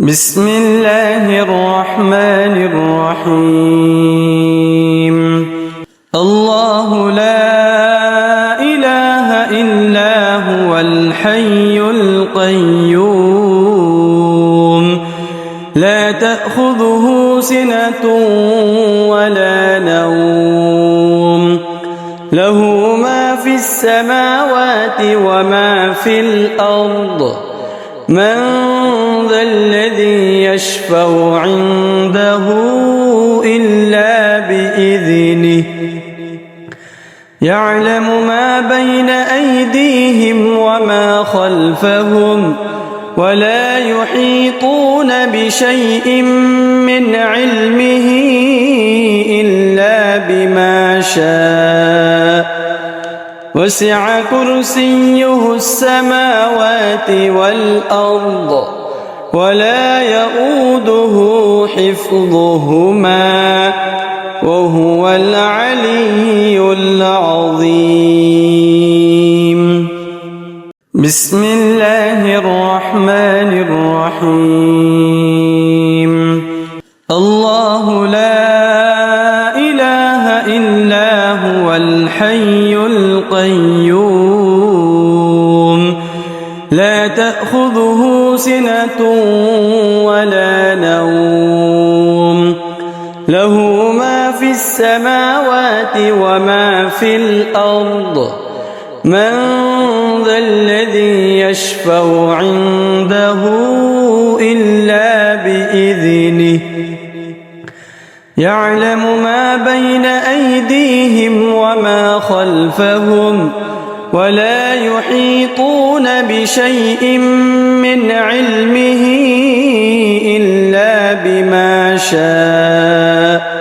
بسم الله الرحمن الرحيم. الله لا إله إلا هو الحي القيوم لا تأخذه سنة ولا نوم له ما في السماوات وما في الأرض من ذا الذي يشفع عنده إلا بإذنه يعلم ما بين أيديهم وما خلفهم ولا يحيطون بشيء من علمه إلا بما شاء وسع كرسيه السماوات والأرض ولا يؤوده حفظهما وهو العلي العظيم. بسم الله الرحمن الرحيم. الله لا إله إلا هو الحي القيوم لا تأخذه سنة ولا نوم له ما في السماوات وما في الأرض من ذا الذي يشفع عنده إلا بإذنه يعلم ما بين أيديهم وما خلفهم ولا يحيطون بشيء من علمه إلا بما شاء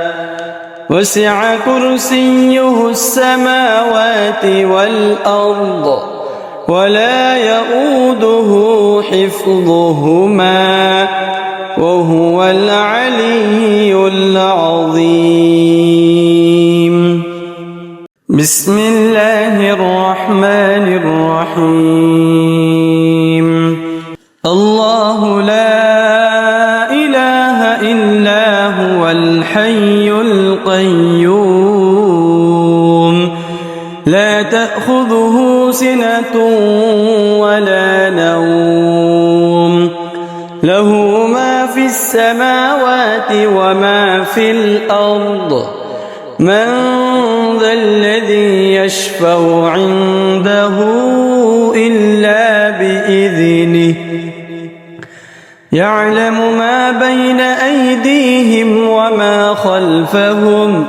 وسع كرسيه السماوات والأرض ولا يؤوده حفظهما وهو العلي العظيم. بسم الله الرحمن الرحيم. الله لا إله إلا هو الحي القيوم لا تأخذه سنة ولا نوم له ما في السماوات وما في الأرض من ذا الذي يشفع عنده إلا بإذنه يعلم ما بين أيديهم وما خلفهم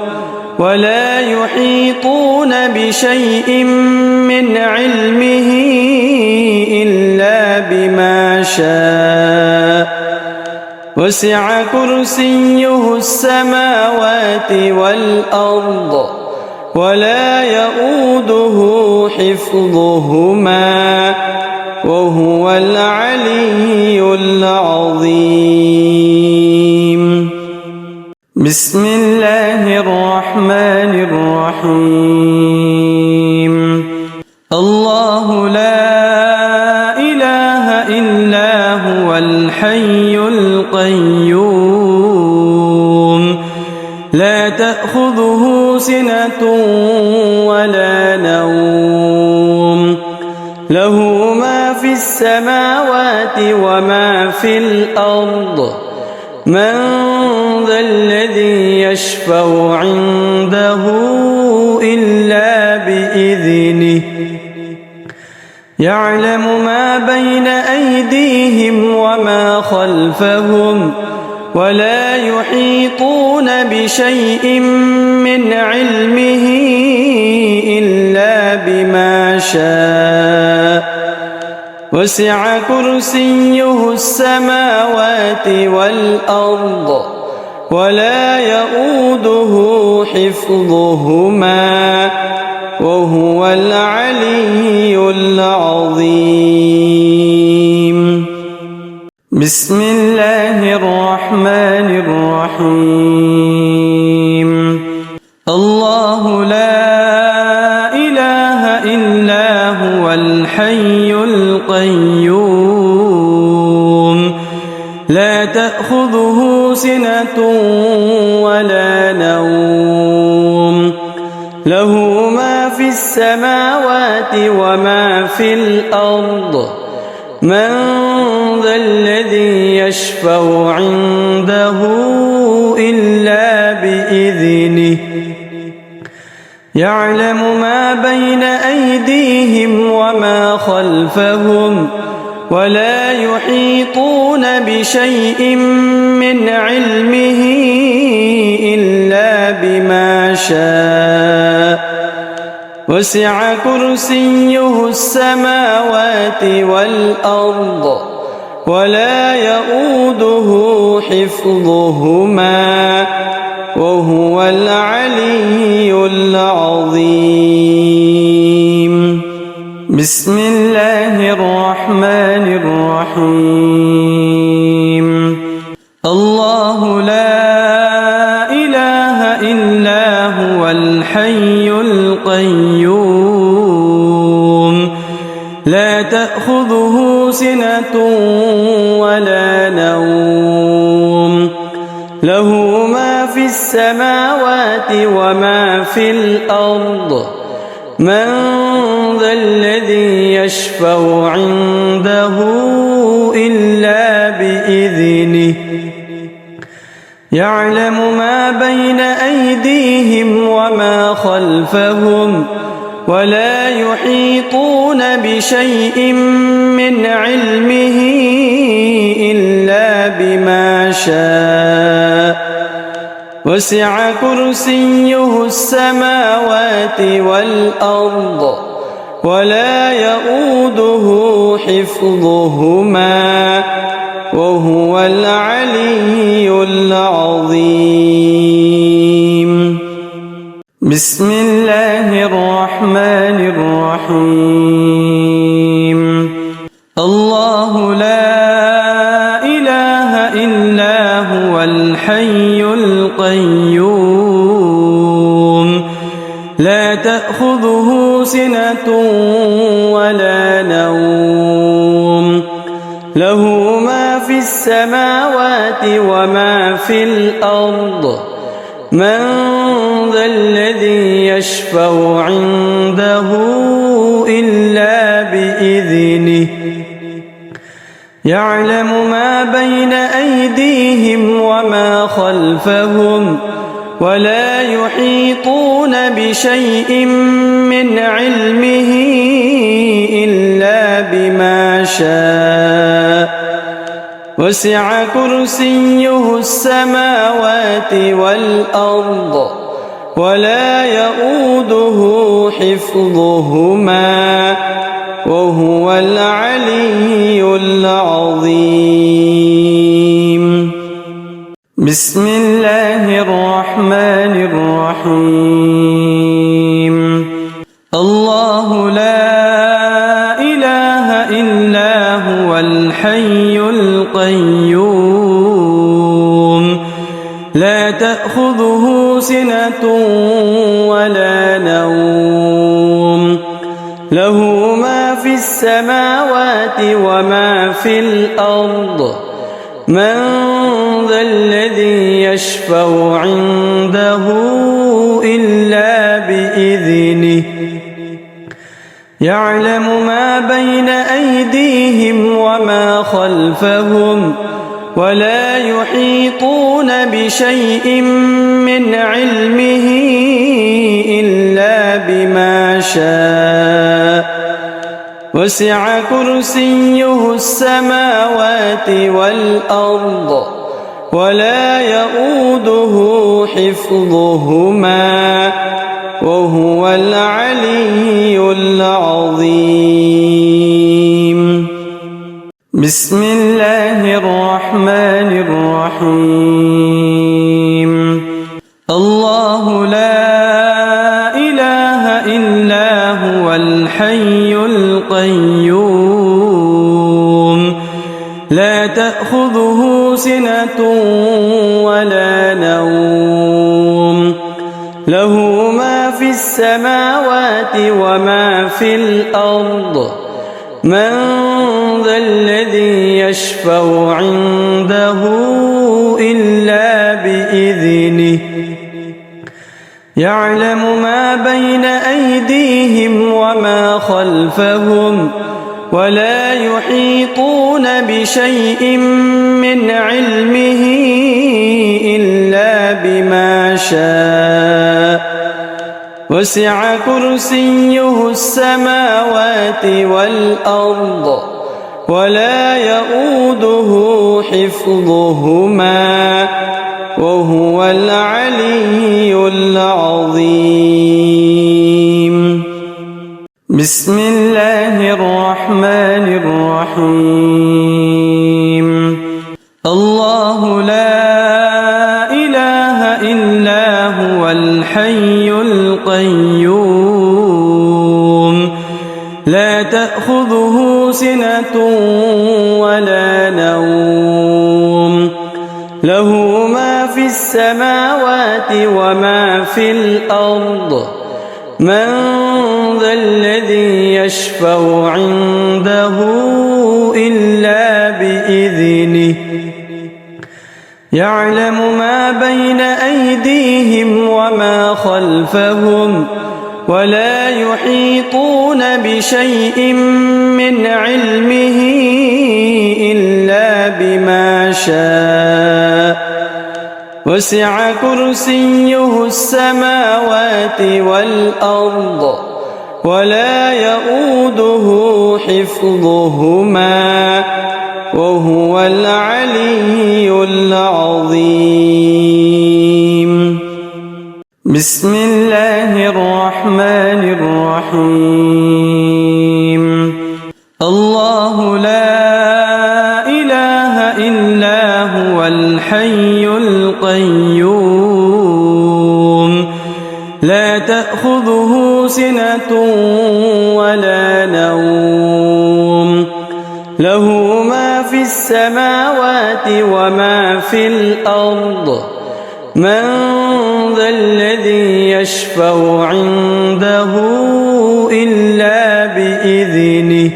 ولا يحيطون بشيء من علمه إلا بما شاء وسع كرسيه السماوات والأرض ولا يؤوده حفظهما وهو العلي العظيم. بسم الله الرحمن الرحيم. الله لا إله إلا هو الحي القيوم لا تأخذه سنة ولا نوم له ما في السماوات وما في الأرض من ذا الذي يشفع عنده إلا بإذنه يعلم ما بين أيديهم وما خلفهم ولا يحيطون بشيء من علمه إلا بما شاء وسع كرسيه السماوات والأرض ولا يؤوده حفظهما وهو العلي العظيم. بسم الله الرحمن الرحيم. الله لا إله إلا هو الحي القيوم لا تأخذه سنة ولا نوم له ما في السماوات وما في الأرض من ذا الذي يشفع عنده إلا بإذنه يعلم ما بين أيديهم وما خلفهم ولا يحيطون بشيء من علمه إلا بما شاء وسع كرسيه السماوات والأرض ولا يؤوده حفظهما وهو العلي العظيم بسم الله الرحمن الرحيم الله لا إله إلا هو الحي القيوم لا تأخذه سنة ولا نوم له ما في السماوات وما في الأرض من ذا الذي يشفع عنده إلا بإذنه يعلم ما بين أيديهم وما خلفهم ولا يحيطون بشيء من علمه إلا بما شاء وسع كرسيه السماوات والأرض ولا يؤوده حفظهما وهو العلي العظيم بسم الله الرحمن الرحيم الله لا إله إلا هو الحي القيوم لا تأخذه سنة ولا نوم له ما في السماوات وما في الأرض من ذا الذي يشفع عنده إلا بإذنه يعلم ما بين أيديهم وما خلفهم ولا يحيطون بشيء من علمه إلا بما شاء وسع كرسيه السماوات والأرض ولا يؤوده حفظهما وهو العلي العظيم بسم الله الرحمن الرحيم الله لا إله إلا هو الحي القيوم لا تأخذه سنة ولا نوم له ما في السماوات وما في الأرض من ذا الذي يشفع عنده إلا بإذنه يعلم ما بين أيديهم وما خلفهم ولا يحيطون بشيء من علمه إلا بما شاء وسع كرسيه السماوات والأرض ولا يؤوده حفظهما وهو العلي العظيم بسم الله الرحمن الرحيم الله لا إله إلا هو الحي القيوم لا تأخذه سنة ولا نوم له ما في السماوات وما في الأرض من ذا الذي يشفع عنده إلا بإذنه يعلم ما بين أيديهم وما خلفهم ولا يحيطون بشيء من علمه إلا بما شاء وسع كرسيه السماوات والأرض ولا يؤوده حفظهما وهو العلي العظيم. بسم الله الرحمن الرحيم. الله لا إله إلا هو الحي القيوم لا تأخذه سنة ولا نوم له ما في السماوات وما في الأرض من ذا الذي يشفع عنده إلا بإذنه يعلم ما بين أيديهم وما خلفهم ولا يحيطون بشيء من علمه إلا بما شاء وسع كرسيه السماوات والأرض ولا يؤوده حفظهما وهو العلي العظيم. بسم الله الرحمن الرحيم. الله لا إله إلا هو الحي القيوم لا تأخذه سنة ولا نوم له ما في السماوات وما في الأرض من ذا الذي يشفع عنده إلا بإذنه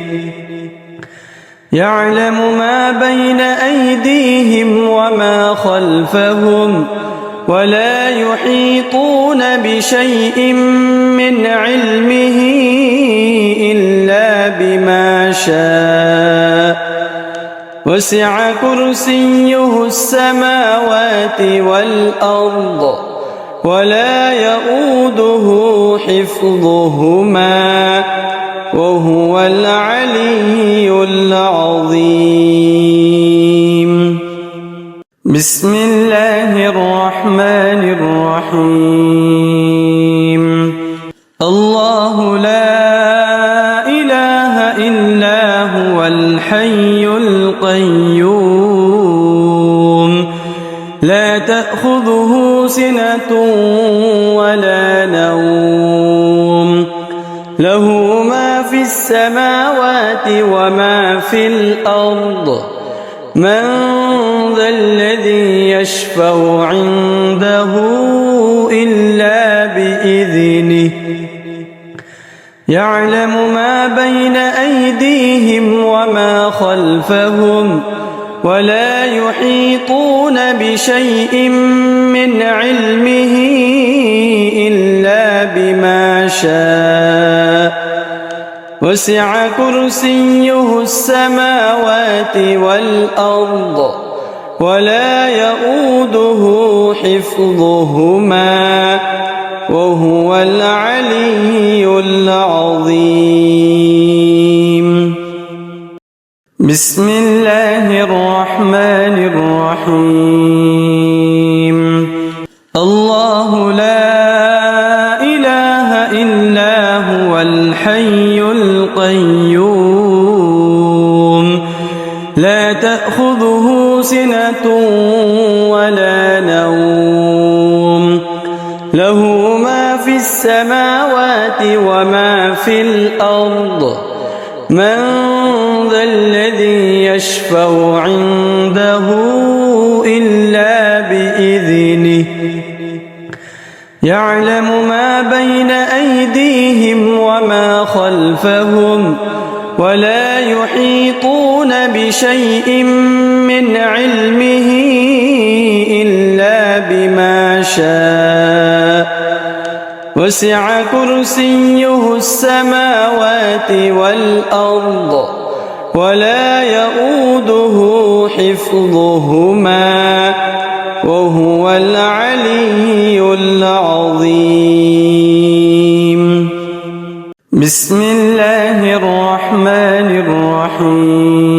يعلم ما بين أيديهم وما خلفهم ولا يحيطون بشيء من علمه إلا بما شاء وسع كرسيه السماوات والأرض ولا يؤوده حفظهما وهو العلي العظيم. بسم الله الرحمن الرحيم. الله لا إله إلا هو الحي القيوم لا تأخذه سنة ولا نوم له ما في السماوات وما في الأرض من ذا الذي يشفع عنده إلا بإذنه يعلم ما بين أيديهم وما خلفهم ولا يحيطون بشيء من علمه إلا بما شاء وسع كرسيه السماوات والأرض ولا يؤوده حفظهما وهو العلي العظيم. بسم الله الرحمن الرحيم. الله لا إله إلا هو الحي القيوم لا تأخذه سنة ولا نوم له ما في السماوات وما في الأرض من ذا الذي يشفع عنده إلا بإذنه يعلم ما بين أيديهم وما خلفهم ولا يحيطون بشيء من علمه إلا بما شاء وسع كرسيه السماوات والأرض ولا يؤوده حفظهما وهو العلي العظيم. بسم الله الرحمن الرحيم.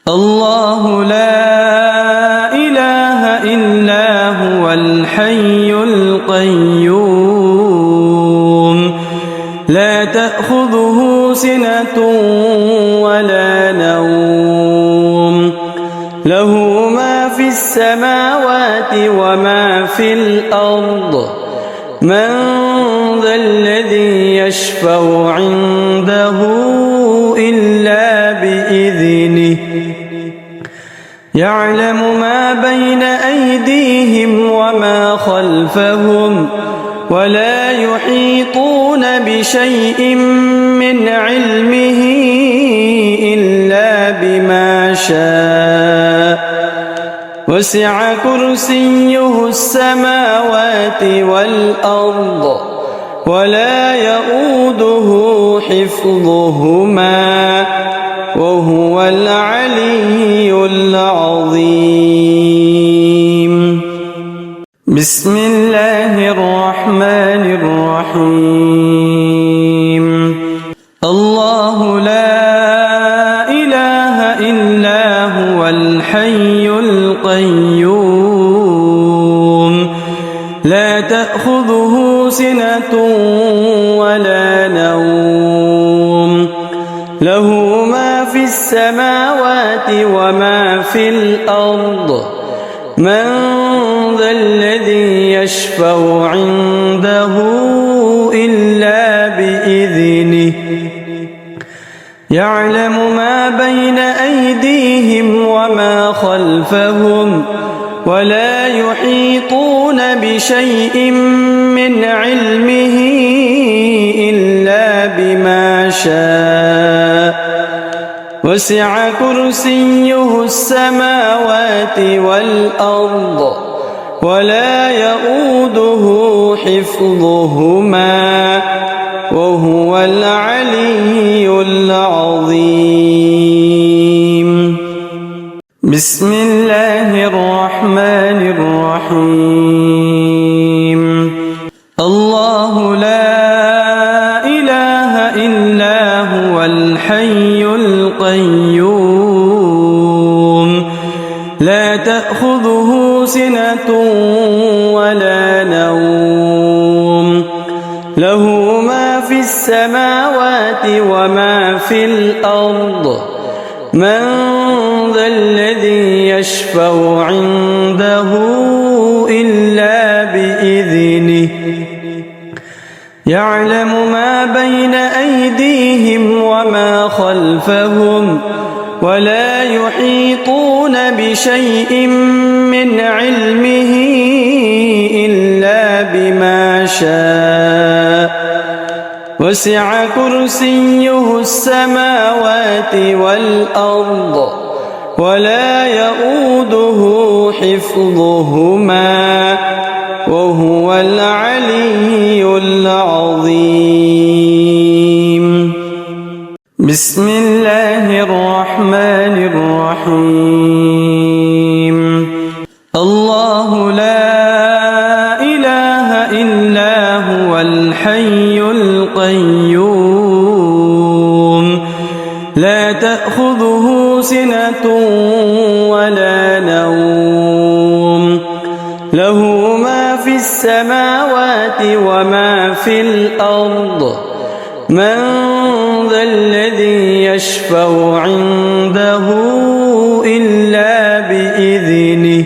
الله لا إله إلا هو الحي القيوم لا تأخذه سنة ولا نوم له ما في السماوات وما في الأرض من ذا الذي يشفع عنده إلا بإذنه يعلم ما بين أيديهم وما خلفهم ولا يحيطون بشيء من علمه إلا بما شاء وسع كرسيه السماوات والأرض ولا يؤوده حفظهما وهو العلي العظيم. بسم الله الرحمن الرحيم. الله لا إله إلا هو الحي القيوم لا تأخذه سنة ولا نوم له ما في السماوات وما في الأرض من ذا الذي يشفع عنده إلا بإذنه يعلم ما بين أيديهم وما خلفهم ولا يحيطون بشيء من علمه إلا بما شاء وسع كرسيه السماوات والأرض ولا يؤوده حفظهما وهو العلي العظيم. بسم الله الرحمن الرحيم. الله لا إله إلا هو الحي القيوم لا تأخذه سنة ولا نوم له ما في السماوات وما في الأرض من ذا الذي يشفع عنده إلا بإذنه يعلم ما بين أيديهم وما خلفهم ولا يحيطون بشيء من علمه إلا بما شاء وسع كرسيه السماوات والأرض ولا يؤوده حفظهما وهو العلي العظيم. بسم الله الرحمن الرحيم. الله لا إله إلا هو الحي القيوم لا تأخذه سنة ولا نوم له ما في السماوات وما في الأرض من ذا الذي يشفع عنده إلا بإذنه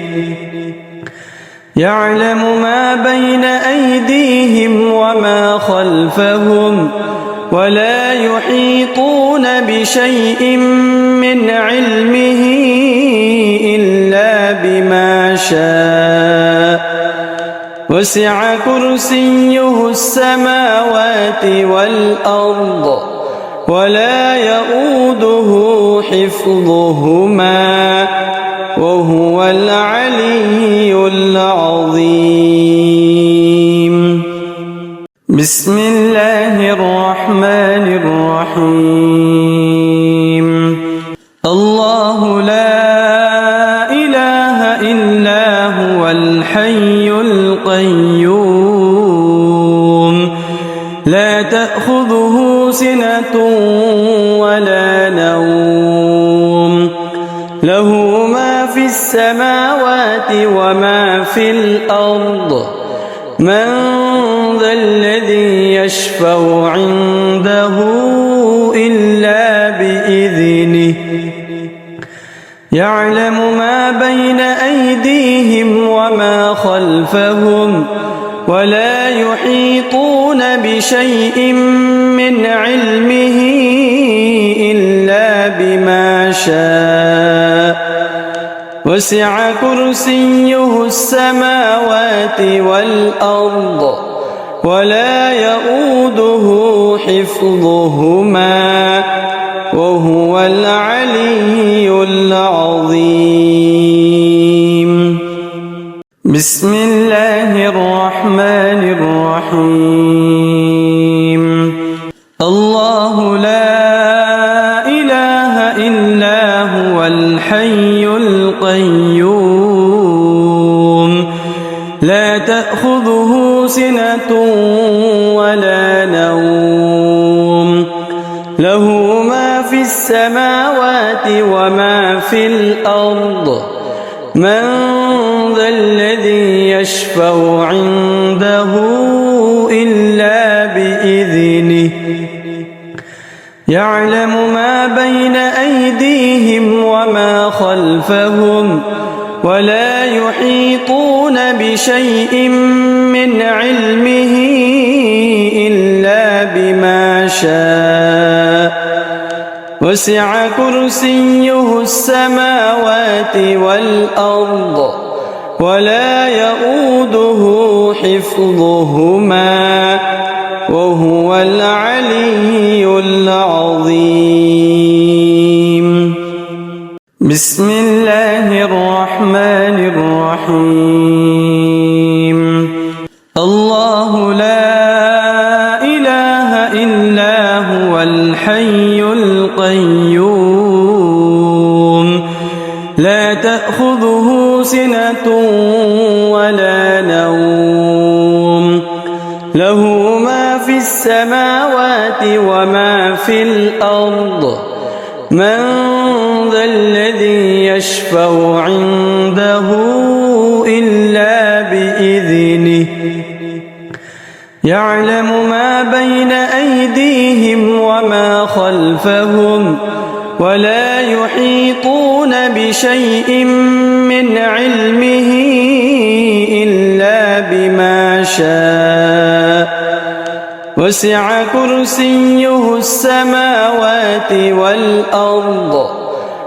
يعلم ما بين أيديهم وما خلفهم ولا يحيطون بشيء من علمه إلا بما شاء وسع كرسيه السماوات والأرض ولا يؤوده حفظهما وهو العلي العظيم. بسم الله الرحمن الرحيم. الله لا إله إلا هو الحي القيوم لا تأخذه سنة ولا نوم له ما في السماوات وما في الأرض من ذا الذي يشفع عنده إلا بإذنه يعلم ما بين أيديهم وما خلفهم ولا يحيطون بشيء من علمه إلا بما شاء وسع كرسيه السماوات والأرض ولا يؤوده حفظهما وهو العلي العظيم. بسم الله الرحمن الرحيم. الله لا إله إلا هو الحي القيوم لا تأخذه سنة ولا نوم له ما في السماوات وما في الأرض من ذا الذي يشفع عنده إلا بإذنه يعلم ما بين أيديهم وما خلفهم ولا يحيطون بشيء من علمه إلا بما شاء وسع كرسيه السماوات والأرض ولا يؤوده حفظهما وهو العلي العظيم. بسم الله الرحمن الرحيم. الله لا إله إلا هو الحي القيوم لا تأخذه سنة ولا نوم له ما في السماوات وما في الأرض من ذا الذي يشفع عنده إلا بإذنه يعلم ما بين أيديهم وما خلفهم ولا يحيطون بشيء من علمه إلا بما شاء وسع كرسيه السماوات والأرض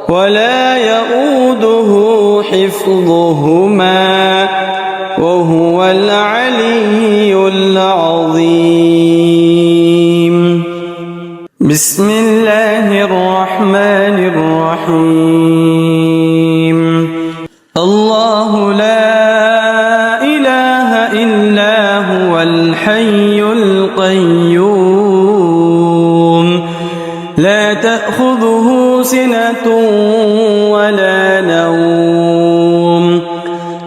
ولا يؤوده حفظهما وهو العلي العظيم. بسم الله الرحمن الرحيم. الله لا إله إلا هو الحي القيوم لا تأخذه سنة ولا نوم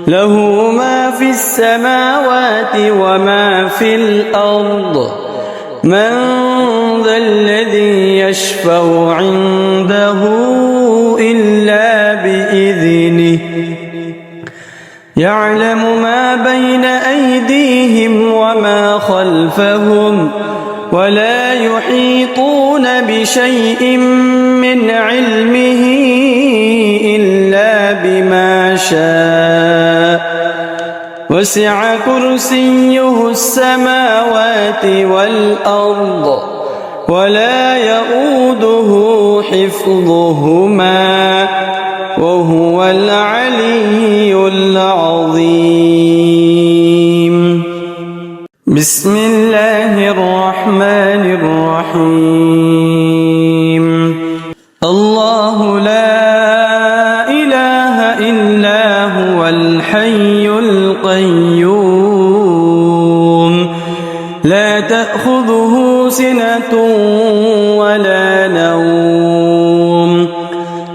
له ما في السماوات وما في الأرض من ذا الذي يشفع عنده إلا بإذنه يعلم ما بين أيديهم وما خلفهم ولا يحيطون بشيء من علمه إلا بما شاء وسع كرسيه السماوات والأرض ولا يؤوده حفظهما وهو العلي العظيم. بسم الله الرحمن الرحيم. الحي القيوم لا تأخذه سنة ولا نوم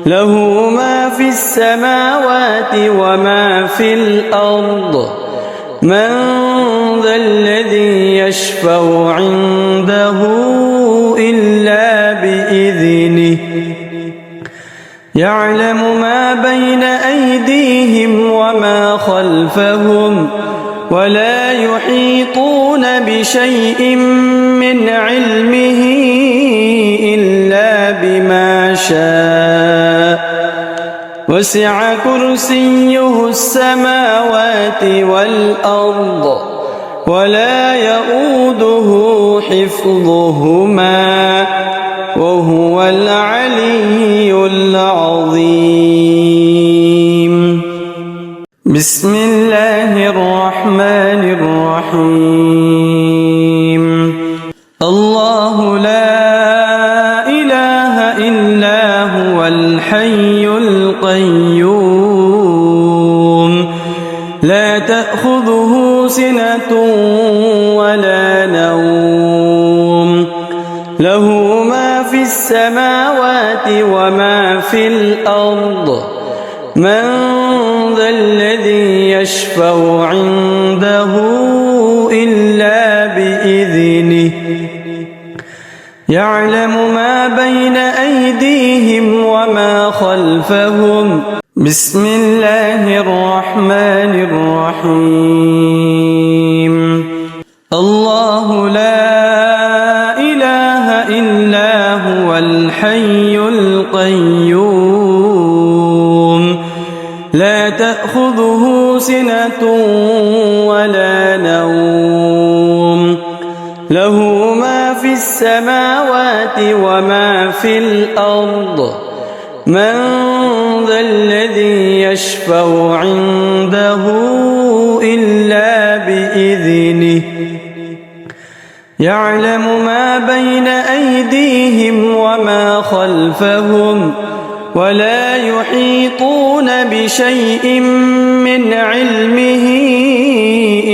له ما في السماوات وما في الأرض من ذا الذي يشفع عنده إلا بإذنه يعلم ما بين أيديهم وما خلفهم ولا يحيطون بشيء من علمه إلا بما شاء وسع كرسيه السماوات والأرض ولا يؤوده حفظهما وهو العلي العظيم بسم الله الرحمن الرحيم الله لا إله إلا هو الحي القيوم لا تأخذه سنة ولا نوم له ما في السماوات وما في الأرض من ذا الذي يشفع عنده إلا بإذنه يعلم ما بين أيديهم وما خلفهم بسم الله الرحمن الرحيم الله لا إله إلا هو الحي القيوم لا تأخذه سنة ولا نوم له ما في السماوات وما في الأرض من ذا الذي يشفع عنده إلا بإذنه يعلم ما بين أيديهم وما خلفهم ولا يحيطون بشيء من علمه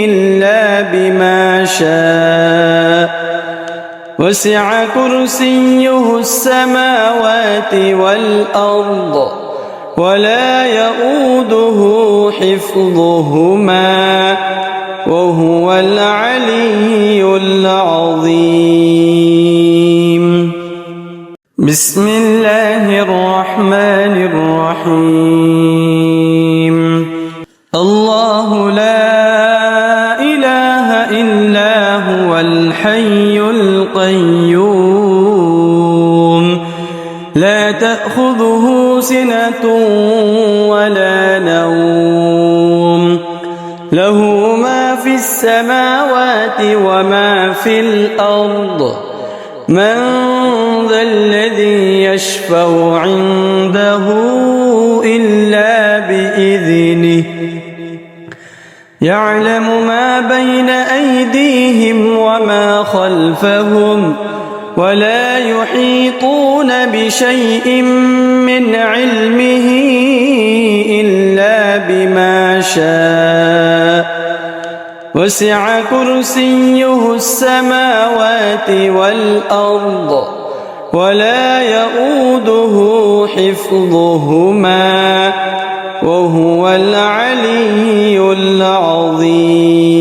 إلا بما شاء وسع كرسيه السماوات والأرض ولا يؤوده حفظهما وهو العلي العظيم بسم الله الرحمن الرحيم الله لا إله إلا هو الحي القيوم لا تأخذه سنة ولا نوم له ما في السماوات وما في الأرض من ذا الذي يشفع عنده إلا بإذنه يعلم ما بين أيديهم وما خلفهم ولا يحيطون بشيء من علمه إلا بما شاء وسع كرسيه السماوات والأرض ولا يؤوده حفظهما وهو العلي العظيم